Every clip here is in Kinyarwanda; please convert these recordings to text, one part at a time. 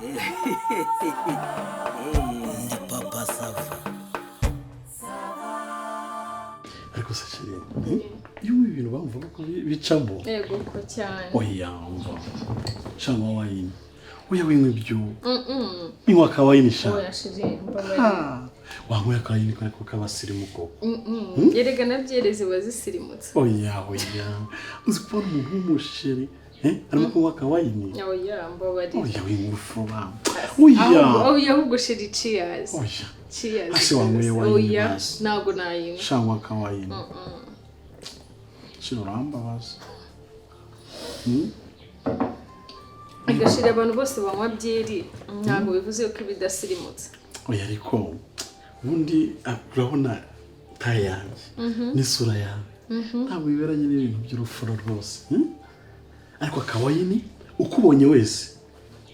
Ndi papa sava. Ariko se chérie, iyo ibintu bamvuga ko bicamo. Yego ko cyane. Oya umva. Shama wine. Oya winywe ibyo. Inywa kawaini sha. Oya chérie, mbabari. Wanyweye kawaini ko kabasirimu koko. Yerega nabyereze wazisirimutse. Oya. Uzi kubona umuntu w'umusheri. Arimo kunywa kawaini. Oya mbabari. Oya w'ingufu ba. Oya ahubwo chérie cheers. Oya. Cheers. Ase wanyweye wine. Oya ntago nayinywa. Shanywa kawaini. Sinuramba basi. Agashira abantu bose banywa byeri ntago bivuze ko ibidasirimutse. Oya ariko ubundi urabona tayange n'isura yawe ntabwo biberanye n'ibintu by'urufuro rwose ariko kawaini ukubonye wese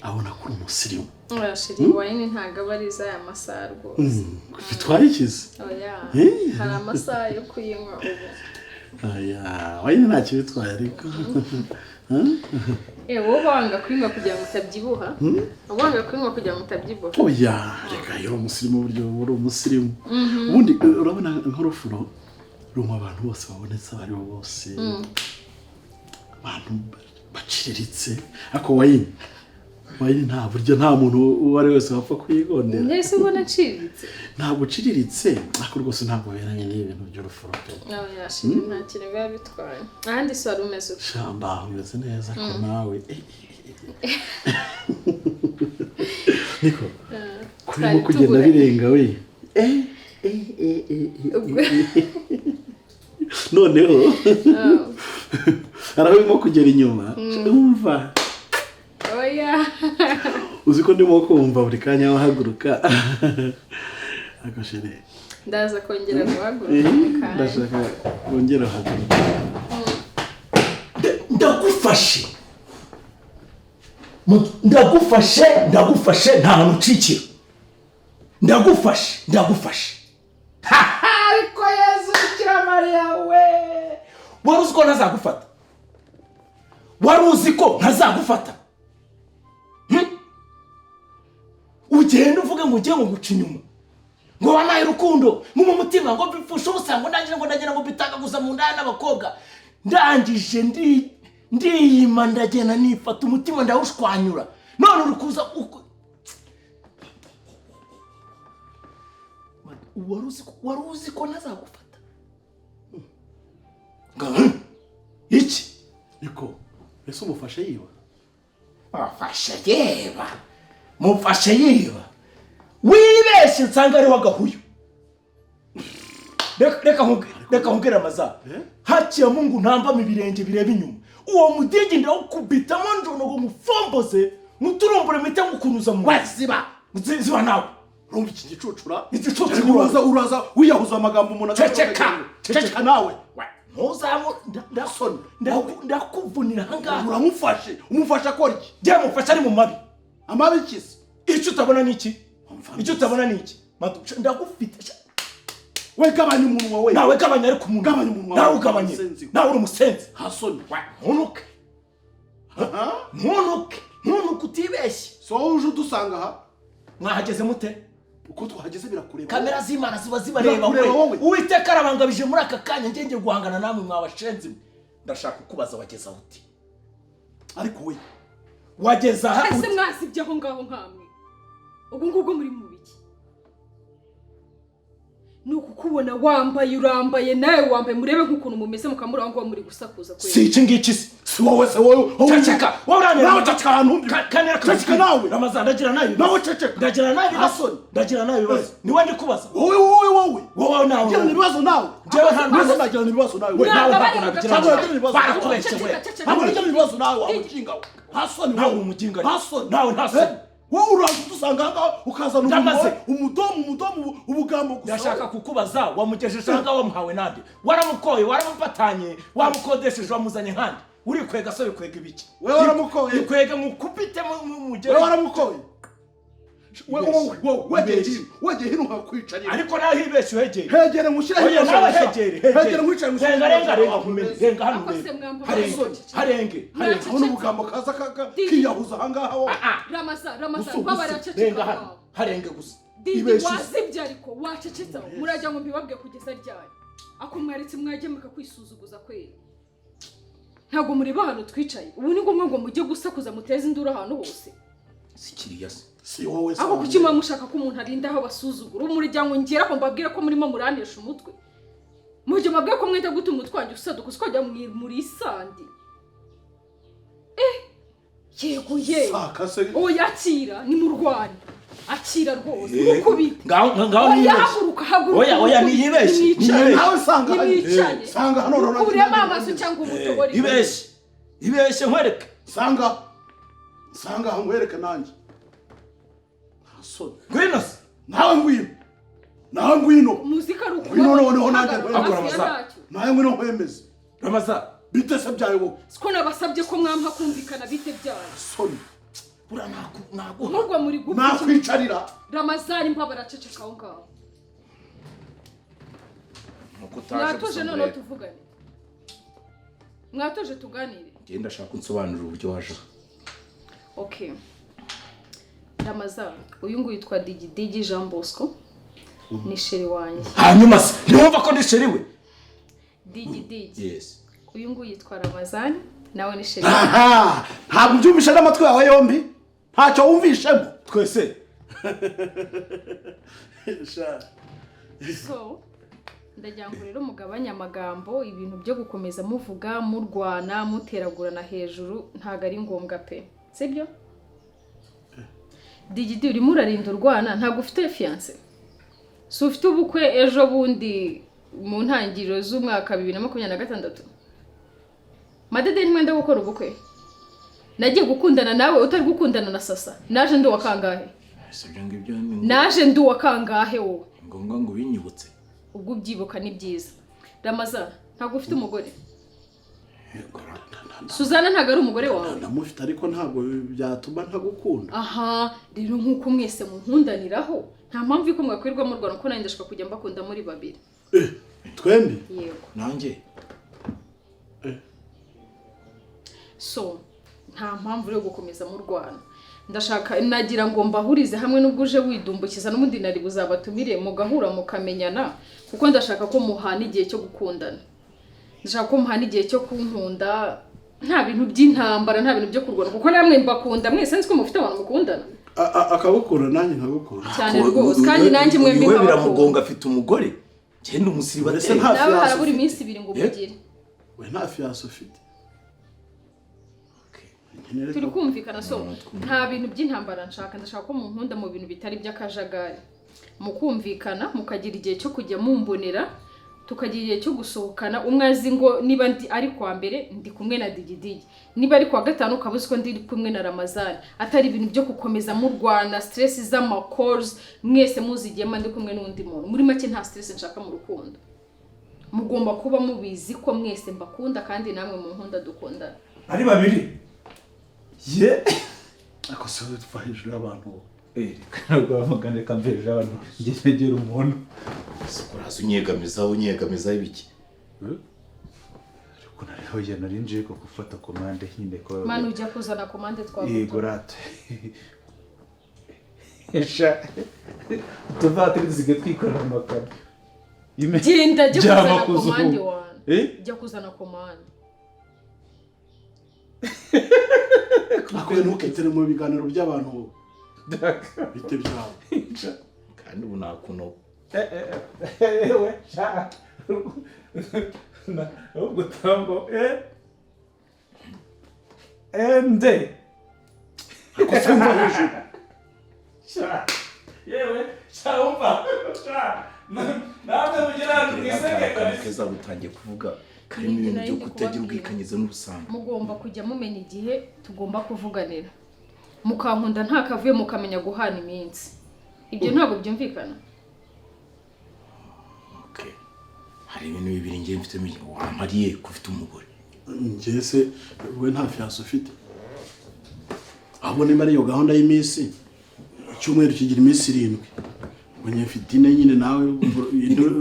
abona ko umusirimu. Oya chérie wine ntago abariza aya masaha rwose. Bitwaye ikizi? Oya hari amasaha yo kuyinywa ubu. Oya wine nta kibitwaye ariko wowe wanga kwinywa kugira ngo utabyibuha? Wanga kwinywa kugira ngo utabyibuha? Oya reka yo umusirimu buryo uri umusirimu. Ubundi urabona nk'urufuro rumwe abantu bose babonetse bari bose abantu baciriritse ako wine nta buryo nta muntu uwo ari wese wapfa kuyigondera. Nese ubona aciriritse? Ntabwo uciriritse ariko rwose ntabwo beranye n'ibintu by'urufuro pe. Oya chérie nta kintu biba bitwaye. Ahandi se wari umeze uko? Shamba umeze neza ko nawe. Niko kurimo kugenda birenga we. Noneho arabimo kugera inyuma umva. Oya Uzi ko ndimo kumva buri kanya wahaguruka. Agashire ndaza kongera guhaguruka kandi ndashaka kongera haguruka. Ndagufashe nta nucikira. Ndagufashe. Ariko Yesu Bikira Mariya we. Wari uzi ko ntazagufata? Ugenda uvuga ngo ugiye guca inyuma. Ngo wanaye rukundo mu mutima ngo bipfusha ubusango ndagira ngo bitanga gusa mu ndaya n'abakobwa. Ndangije ndiyima ndagena nifata umutima ndawushwanyura. None urukuza wari uzi ko ntazagufata? Iki? Niko ese umufashe yiba? Mufashe yiba. Wibeshye nsanga ari wagahuyo. Reka nkubwire amaza. Hakiye Mungu ntamba mu birenge bireba inyuma. Uwo mudigi ndawukubitamo njonogo mufomboze muturumbure mite ngukunuza mu waziba. Ziba nawe. Rumva iki gicucura? Uraza wiyahuza amagambo umuntu Ceceka nawe. Ntuzamu ndakuvunira hangaha. Uramufashe. Umufasha akora iki? Jye mufasha ari mu mabi. Amabi ikisi? Icyo utabona ni iki? Ndagufite. We gabanya umunwa we. Nawe gabanya ariko umuntu. Gabanya umunwa. Nawe ugabanye. Nawe uri umusenzi. Hasoni. Ntunuke. Ntunuke utibeshye. So uje udusanga aha. Mwahageze mute? Uko twahageze birakureba. Kamera z'Imana ziba zibareba we. Uwiteka arabangabije muri aka kanya ngenge guhangana namwe mwabashenzi. Ndashaka kukubaza wageza uti. Ariko we wageza aha. Ese mwasibye aho ngaho nkamwe. Ubu ngubwo muri mu biki? Nuko kubona urambaye nawe wambaye murebe nk'ukuntu mumeze mukamurangwa muri gusakuza kwe. Si iki ngiki si wowe. Ceceka. Nawe ceceka ahantu kanera ceceka nawe. Ramazan ndagira nawe. Nawe ceceka. Ndagira nawe Hasoni. Ndagira nawe bibazo. Ni wende kubaza. Wowe nawe. Ngira ibibazo nawe. Jewe nta nagira ibibazo nawe. We nawe ntagira ibibazo. Barakubeshye we. Ntagira ibibazo nawe wamukinga we. Hasoni nawe umukinga. Hasoni nawe ntasoni. Wowe uraza udusanga aha ukazana umudomo ubugambo gusa. Ndashaka kukubaza wamugejeje aha wamuhawe nande? Waramukoye, waramupatanye, wamukodesheje wamuzanye nkande? Uri kwega so bikwega ibiki? Wewe waramukoye. Bikwega mukubite mu mugero. Wewe waramukoye. wegeye hino nkakwicarira ariko naho ibeshye uhegeye hegere mushyire oya nawe hegere nkwicara renga hano harenge abona ubugambo kaza kiyahuza ahangaha wowe Ramazan babaraceceka hano harenge gusa Didi wazibye ariko wacecetse murajya ngo mbibabwe kugeza ryari ako mwaritse mwagemeka kwisuzuguza kweli ntago muri bahano twicaye ubu ni ngombwa ngo mujye gusakuza muteze induru ahantu hose sikiriya si wowe ako kukima mushaka ko umuntu arinda aho basuzugura umuryango ngera ko mbabwira ko murimo muranesha umutwe mujye mabwira ko mwenda guta umutwanjye usaduka uswajya muri sandi yego oyakira ni mu Rwanda akira rwose ukubita ngaho oya niyibeshye nawe sanga hano rona urema amaso cyangwa umutobori ibeshye nkwereke sanga nkwereke nanjye ngwino nawe ngwino muzika ruko noneho nanjye nawe ngwino nkwemeze Ramazan bite se byawe wowe siko nabasabye ko mwampa kumvikana bite byawe soni bura naguha nubwo muri gufi nakwicarira Ramazan mpa baraceceka aho ngaho mwatoje none tuvugane mwatoje tuganire ngenda ndashaka unsobanurira uburyo waje okay Ramazan uyu nguyu yitwa Digi Jean Bosco ni sheri wanjye hanyuma se ntiwumva ko ni sheri we Digi yes uyu nguyu yitwa Ramazan nawe ni sheri ntabwo ubyumvishe n'amatwi yawe yombi ntacyo wumvishemo twese so ndagira ngo rero mugabanye amagambo ibintu byo gukomeza muvuga murwana muteragurana hejuru ntago ari ngombwa pe sibyo Digi urimo urarinda urwana ntago ufite fiance so ufite ubukwe ejo bundi mu ntangiriro z'umwaka 2026 Madede ni mwenda gukora ubukwe nagiye gukundana nawe utari gukundana na Sasa naje ndi wakangahe sibyo ngibyo naje ndi wakangahe wowe ngombwa ngo binyibutse ubwo byibuka ni byiza Ramazan ntago ufite umugore Suzana ntago ari umugore wawe ndamufite ariko ntago byatuma ntagukunda aha rero nkuko mwese munkundaniraho nta mpamvu iko mwakwirwa mu Rwanda ko nandashaka kujya mbakunda muri babiri twembi yego nanjye so nta mpamvu yo gukomeza mu Rwanda ndashaka nagira ngo mbahurize hamwe n'ubwo uje widumbukiza n'umundi nari buzabatumire mugahura mukamenyana kuko ndashaka ko muhana igihe cyo gukundana ndashaka ko muhana igihe cyo kunkunda nta bintu by'intambara nta bintu byo kurwana kuko namwe mbakunda mwese nzi ko mufite abantu mukundana akagukura nanjye nkagukura cyane rwose kandi nanjye mwembi we biramugonga afite umugore genda umusiribateri nawe harabura iminsi 2 ngo mugire we nta fiance ufite turi kumvikana so nta bintu by'intambara nshaka ndashaka ko munkunda mu bintu bitari by'akajagari mukumvikana mukagira igihe cyo kujya mumbonera tukagira igihe cyo gusohokana umwe azi ngo niba ndi ari kwa mbere ndi kumwe na Digi niba ari kwa gatanu ukabuze ko ndi kumwe na Ramazan atari ibintu byo gukomeza mu Rwanda stress z'ama calls mwese muzigema ndi kumwe n'undi muntu muri make nta stress nshaka mu rukundo mugomba kuba mubizi ko mwese mbakunda kandi namwe mu nkunda dukundana ari babiri ye ako se twa hejuru y'abantu kandi rwamagane kambeje abantu ngegera umuntu sukuraza unyegamiza ibiki ariko nari narinje ko gufata commande nyine ko manu ujya kuzana commande twavuga yego rate esha tuvate dizige twikorana makara genda jya kuzana commande wana jya kuzana commande akwe ntuketere mu biganiro by'abantu bite byawe kandi ubu nakuno we sha na ubwo tambo ende akosemba hejuru sha yewe sha umva sha namwe mugira twisenge keza gutangiye kuvuga karimo ibintu byo kutagira ubwikanyize n'ubusambo mugomba kujya mumenya igihe tugomba kuvuganira mukankunda nta kavuye mukamenya guhana iminsi ibyo ntabwo byumvikana okay hari ibintu bibiri ngiye mfite wamariye kufite umugore ngese we nta fiance ufite abone mari yo gahunda y'iminsi icyumweru kigira iminsi 7 ubonye mfite ine nyine nawe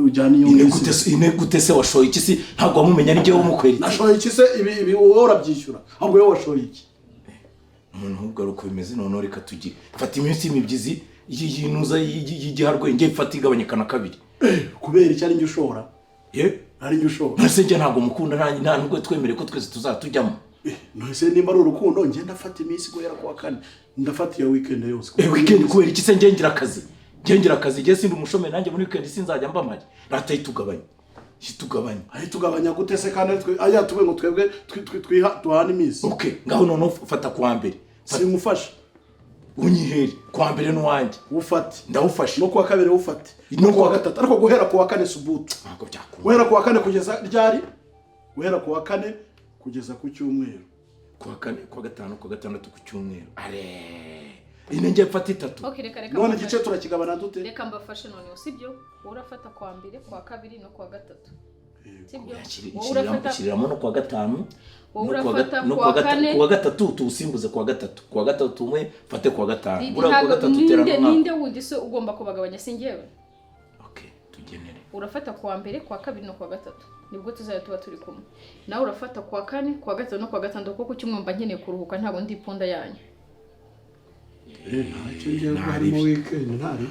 ujyana iyo minsi ine gute se washoye iki si ntabwo wamumenya n'ijye w'umukweri nashoye iki se ibi wowe urabyishyura ahubwo wowe washoye iki umuntu ahubwo ari uko bimeze none reka tugire fata iminsi imibyizi yinuza y'igiharwenge ifata igabanyekana kabiri kubera icyo ari njye ushora ari njye ushora nase njye ntabwo mukunda nta nubwo twemere ko twese tuzatujyamo nose nimba ari urukundo njye ndafata iminsi guhera ku wa kane ndafata iyo weekend yose weekend kubera iki se ngira akazi giye sindi umushomeri nanjye muri weekend sinzajya mbamaye rataye tugabanya gute se kandi tube ngo twebwe tuhana iminsi okay ngaho none fata ku wa mbere simufasha unyihere ku wa mbere n'uwanjye ufate ndawufashe no ku wa kabiri ufate no ku wa gatatu ariko guhera ku wa kane subutu ntabwo byakunda guhera ku wa kane kugeza ryari guhera ku wa kane kugeza ku cyumweru ku wa kane ku wa gatanu ku wa gatandatu ku cyumweru ine njye mfata 3 okay reka none igice turakigabana dute reka mbafashe none usibyo urafata kwa mbere kwa kabiri no kwa gatatu sibyo urafata no kwa gatanu urafata kwa gatatu tusimbuze kwa gatatu umwe fate kwa gatanu kwa gatatu terana ninde wundi se ugomba kubagabanya singewe okay tugenere urafata kwa mbere kwa kabiri no kwa gatatu nibwo tuzajya tuba turi kumwe nawe urafata kwa kane kwa gatatu no kwa gatandatu kuko cyumwumva nkeneye kuruhuka ntabwo ndi punda yanyu ntacyo njye hari mu weekend ntari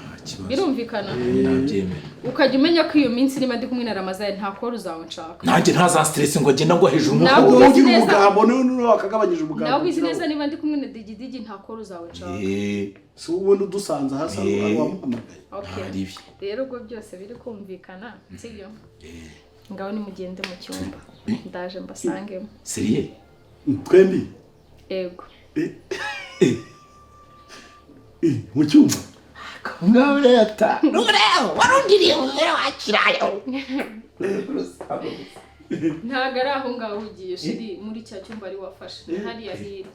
birumvikana nabyemera ukajya umenya ko iyo minsi niba ndi kumwe na Ramazani nta kora uzawe nshaka nanjye ntaza stress ngo agenda ngo hejuru ntabwo ugira umugambo none wakagabanyije umugambo nawe uzi neza niba ndi kumwe na Digidigi nta kora uzawe nshaka si ubundi udusanze hasi wamuhamagaye okay rero ubwo byose biri kumvikana sibyo ngaho nimugende mu cyumba ndaje mbasangemo seriye twembi ego mu cyumba ngaho leta n'umureo warundiriye umureo wakirayo ntago ari aho ngaho ugiye shiri muri cya cyumba ari wafashe hariya hirya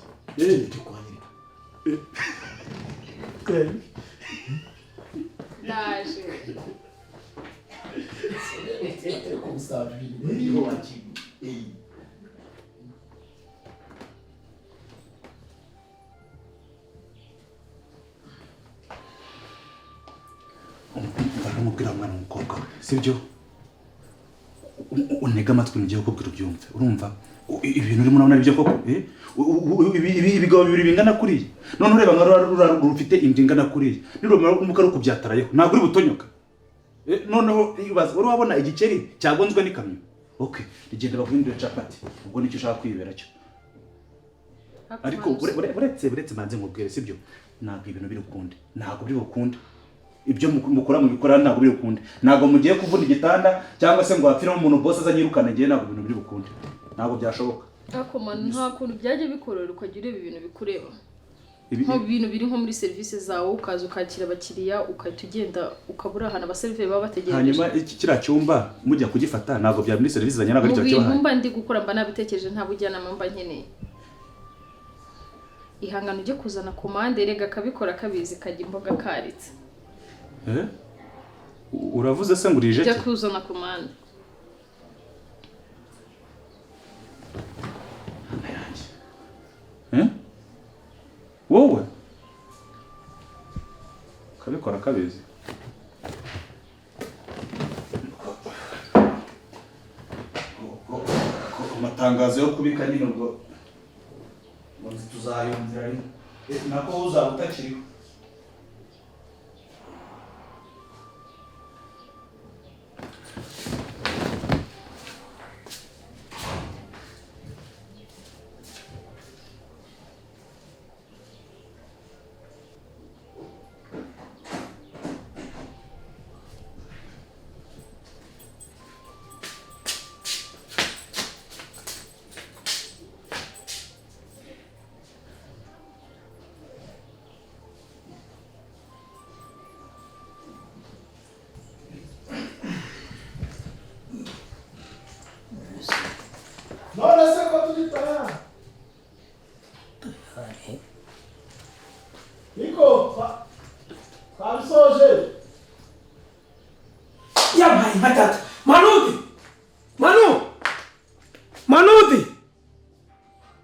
ndaje baramubwira mwana w'umukobwa sibyo unega amatwi mu gihe ukubwira ubyumve urumva ibintu urimo urabona byo koko ibigabo bibiri bingana kuriya none ureba nka rufite inda ingana kuriya nirumara umukara ukubyatarayeho ntabwo uri butonyoka noneho ibaza uri wabona igikeri cyagonzwe n'ikamyo okay rigenda baguhindura capati ubwo nicyo ushaka kwibera cyo ariko buretse manze nkubwire sibyo ntabwo ibintu biri ukunde ntabwo biri bukunde ibyo mukora mu bikora ntabwo biri bukunde ntabwo mugiye kuvuna igitanda cyangwa se ngo hapfiremo umuntu boss azanyirukana ngiye ntabwo ibintu biri bukunde ntabwo byashoboka akomana nta kuntu byaje bikorera ukagira ibintu bikureba nko bintu biri nko muri service zawe ukaza ukakira abakiriya ukahita ugenda ukabura ahantu abaseriveri baba bategereje hanyuma iki kiriya cyumba mujya kugifata ntabwo bya muri service zanye ntabwo aricyo kibahaye mba ndi gukora mba nabitekereje nta bujyanama mba nkeneye ihangano ujye kuzana komande rega akabikora kabizi kajya imboga karitse uravuze se ngo urije ujya kuzana komande wowe kabikora kabizi amatangazo yo kubika nyine ubwo tuzayumvira nako uzaba utakiriho none se ko tugitara niko twabisoje yabaye matata manudi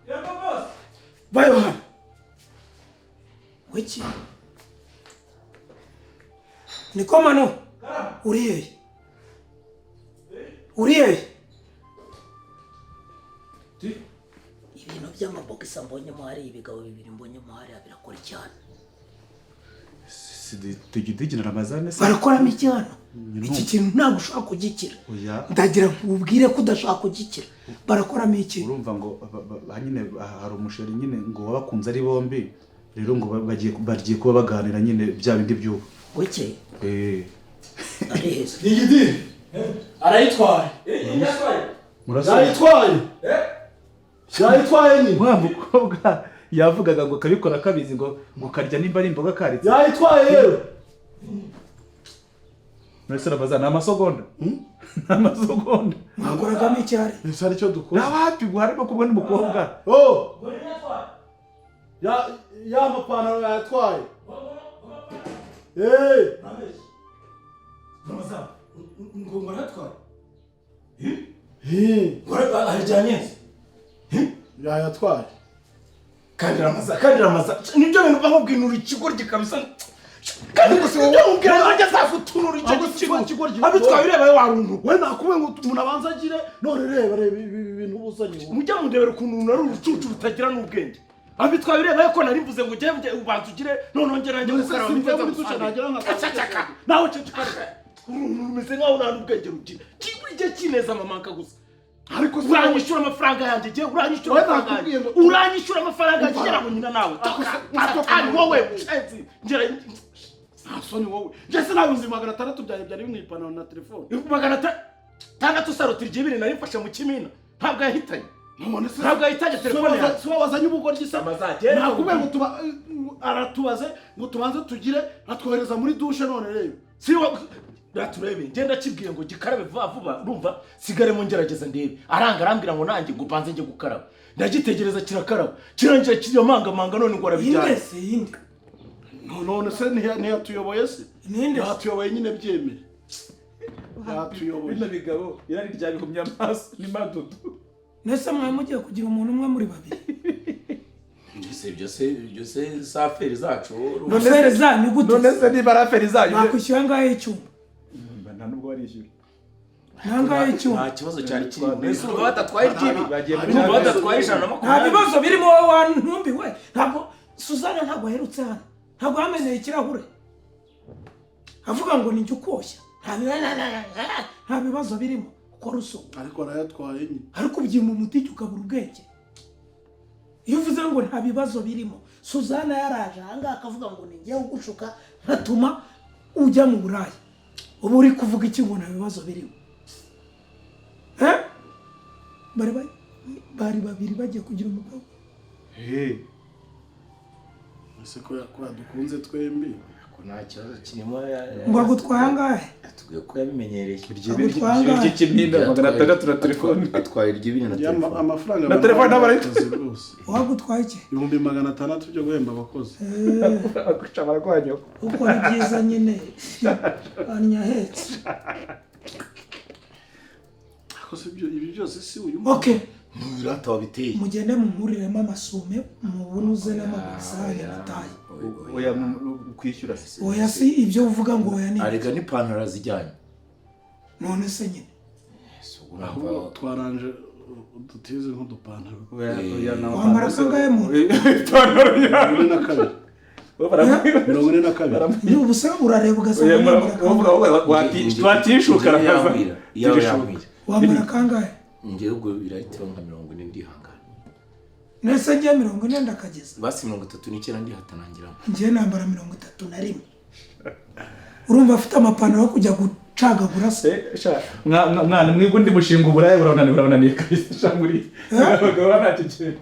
yego boss bayo hano wiki niko mano uri hehe ibintu by'amabogisi mbonyemo hari ibigabo bibiri mbonyemo hariya birakora cyane tujya ramazane se barakoramo icyana iki kintu ntabwo ushobora kugikira ndagira nkubwire ko udashobora kugikira barakoramo iki urumva ngo nyine hari umusheri nyine ngo wabakunze ari bombi rero ngo bagiye kuba baganira nyine bya bindi by'ubu weke ari heza Digidi arayitwaye yayitwaye ni wa mukobwa yavugaga ngo kabikora kabizi ngo karya nimba ari imboga karitse yayitwaye rero Nese rabaza na masogonda amasogonda mwakoragamo icyari ese ari cyo dukora nawapi guharimo kubwo n'umukobwa ya mapantaro yatwaye ngo aratwaye ngo ajyanye yatwaye kandi ramaza nibyo bintu bamubwinura ikigoryi kabisa kandi gusa ibyo mubwira ngo ajya azafutunura icyo kigoryi abitwaye ureba waruntu we nakubwiye ngo umuntu abanza agire none reba ibintu ubuzanye mujya mundebera ukuntu nari urucucu rutagira n'ubwenge abitwaye ureba ko nari mvuze ngo ujye ubanza ugire none ongera njye gukaraba nifeza gusangira nawe ceceka umeze nkaho nta n'ubwenge rugira kiburi gihe kineza mamanka gusa ariko uranyishyura amafaranga yanjye gihe uranyishyura amafaranga yanjye ngera ngo nyina nawe ari wowe mushenzi ngera soni wowe njye nawe nzi 600 byari bimwipana na telefone 600 sarotira ibiri nari mfashe mu kimina ntabwo yahitanye ntabwo yahitanye telefone yawe siwe wazanye ubugoryi se amazagenda nakubwiye ngo aratubaze ngo tubanze tugire atwohereza muri dushe none rero siwe turebe ngenda kibwiye ngo gikarabe vuba urumva sigare mu ngerageza ndebe arambwira ngo nanjye ngo banze njye gukaraba ndagitegereza kirakaraba kirangira kiriyo manga none ngo arabijyana yinde none se ntiyatuyoboye se yatuyoboye nyine byemere yatuyoboye bino bigabo irari rya bihumya amaso ni madudu nese mwaye mugiye kugira umuntu umwe muri babiri byose saferi zacu none zanyu gute none se niba ari aferi zanyu nakwishyura ngahe icyuma nta nubwo warishyura nangahe icyuma nta kibazo cyari kirimo nese ubwo badatwaye iry'ibi ubwo badatwaye 120 nta bibazo birimo wowe wantumbiwe ntabwo Suzana ntabwo aherutse hano ntabwo yameneye ikirahure avuga ngo ninjye ukoshya nta bibazo birimo uko ruso ariko arayatwaye nyine ariko ubyima umutiki ukabura ubwenge iyo uvuze ngo nta bibazo birimo Suzana yaraje ahangaha akavuga ngo ninjye ugushuka ntatuma ujya mu Burayi ubu uri kuvuga iki ngo nta bibazo birimo bari babiri bagiye kugira umugabo ese ko dukunze twembi ko nta kibazo kirimo ngo agutwaye angahe atubwiye ko yabimenyereye iryo kimwinda 600 na telefone atwaye iry'ibintu na telefone amafaranga na telefone n'abarayikoze rwose wagutwaye iki 600 byo guhemba abakozi agucabara kwanyoko uko ari byiza nyine anyahetse akose ibi byose si uyu okay nurata wabiteye mugende mumuriremo amasume mubunuze n'amabisanye nataye oya kwishyura se oya si ibyo uvuga ngo oya ni arega ni pantara zijyanye none se nyine ahubwo twaranje dutize nk'udupantaro wambara kangahe mu ipantaro yawe 42 ni ubusa urareba ugasanga watishuka wambara kangahe njyewe ubwo birahitira nka 40 ndihangana nese njye 40 ndakageza basi 39 ndihatanangira njye nambara 31 urumva afite amapantaro yo kujya gucagagura se mwana mwibwo ndi mushinga uburaye urabonaniye kabisa muri abagabo banatikira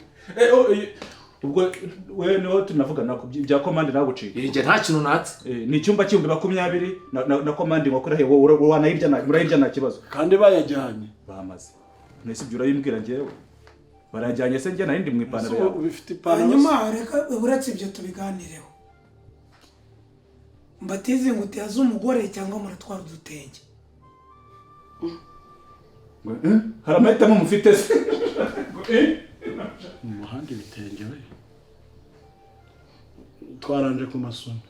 ubwo we niho tunavugana ku bya command nagucika njye nta kintu natse ni icyumba cy'ibihumbi 20 na command wakora he wanayirya nta kibazo kandi bayajyanye bamaze nese ibyo urayimbwira njyewe barajyanye se njye narindi mu ipantaro yawe ubifite ipantaro hanyuma reka uretse ibyo tubiganireho mbatize ngo utiyaze umugore cyangwa muratwara udutenge hari amahitamo mufite se mu muhanda ibitenge we twaranje ku masoni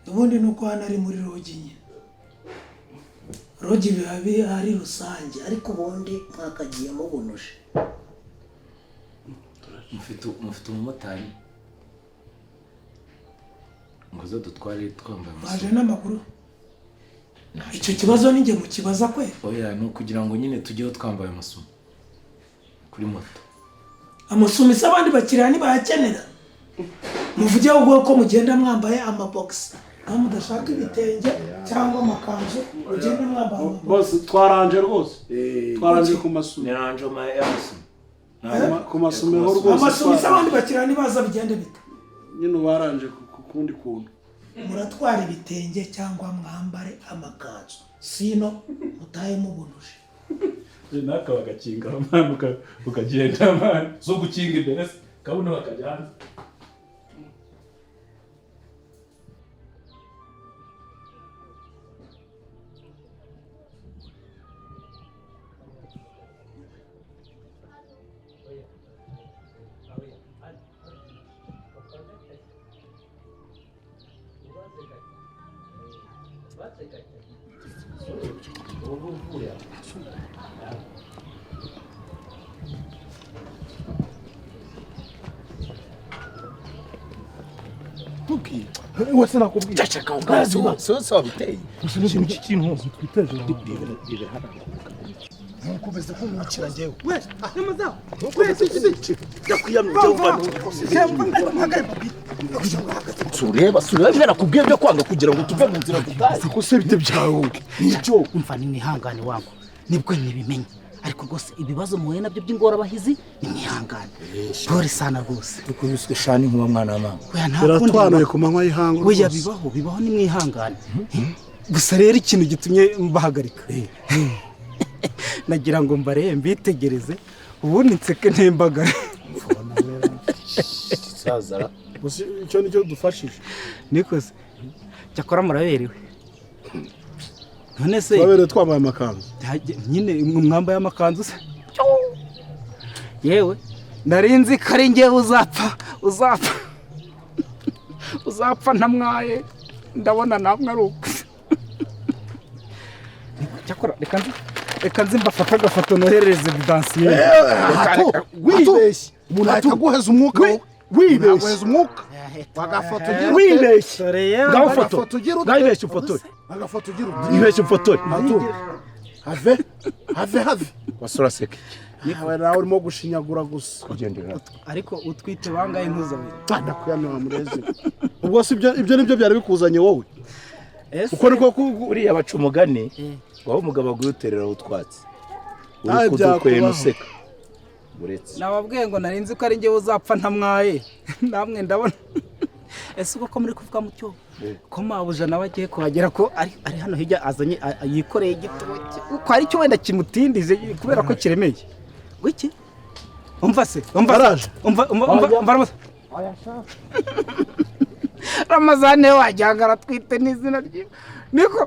ubundi nuko hano ari muri rogi nye rogi biba ari rusange ariko ubundi mwakagiye mubunuje mufite umumotari ngo zo dutware twambaye baje n'amakuru icyo kibazo ninjye mu kibaza kwe oya ni ukugira ngo nyine tujyeho twambaye amasume kuri moto amasumi se abandi bakiriya ntibayakenera muvugeho ubwo ko mugenda mwambaye amabogisi aho mudashaka ibitenge cyangwa amakanzu mugenda mwambaye bose twaranje rwose twaranje ku masume niranje y'amasume ku masume ho rwose amasumi se abandi bakiriya ntibaza bigende bite nyine baranje ku kundi kuntu muratwara ibitenge cyangwa mwambare amakanzu sino mutahe mubunuje naka bagakinga mwana ukagenda mwana zo gukinga imbere se kabone bakajya hanze wese nakubwiye cyacaka ngazo so wabiteye ikintu cy'ikintu twiteje nkukomeza kumwukira njyewe nyamazaho sureba birakubwiye byo kwanga kugira ngo tuve mu nzira dutaye ko se bite byawe nicyo umva ni mwihangane wangu nibwo nibimenye ariko rwose ibibazo muhuye nabyo by'ingorabahizi ni mwihangane pole sana rwose ukubiswe shani nkuba mwana w'amama oya biratwanuye ku manywa y'ihangu oya bibaho ni mwihangane gusa rero ikintu gitumye mbahagarika nagira ngo mbarebe mbitegereze ubundi nseke ntembagare sazara icyo nicyo dufashije nikoze cyakora muraberewe none se twabereye twambaye amakanzu nyine mwambaye amakanzu se yewe narinzi ko ari njyewe uzapfa ntamwaye ndabona namwe ari uko cyakora reka nzi mbafata agafoto noherereze bidansiye wibeshye umuntu ahita aguheza umwuka wibeshye umwuka agafoto ugira wibeshye ngaho foto ngayibeshye ufoto agafoto ugira ibeshye ufoto have wasura seke nawe nawe urimo gushinyagura gusa kugendera ariko utwite bangaye ntuzawe ndakuyamira murezi ubwo si ibyo nibyo byari bikuzanye wowe uko niko uriya baca umugani waho umugabo aguterera utwatsi uri kudukwena useka uretse nababwiye ngo narinzi ko ari njyewe uzapfa ntamwaye namwe ndabona ese uko muri kuvuga mu cyo ko mabuja nawe agiye kuhagera ko ari hano hirya azanye yikoreye igitoki uko ari cyo wenda kimutindije kubera ko kiremeye wiki umva se umva Ramazane wajyanga aratwite n'izina rye niko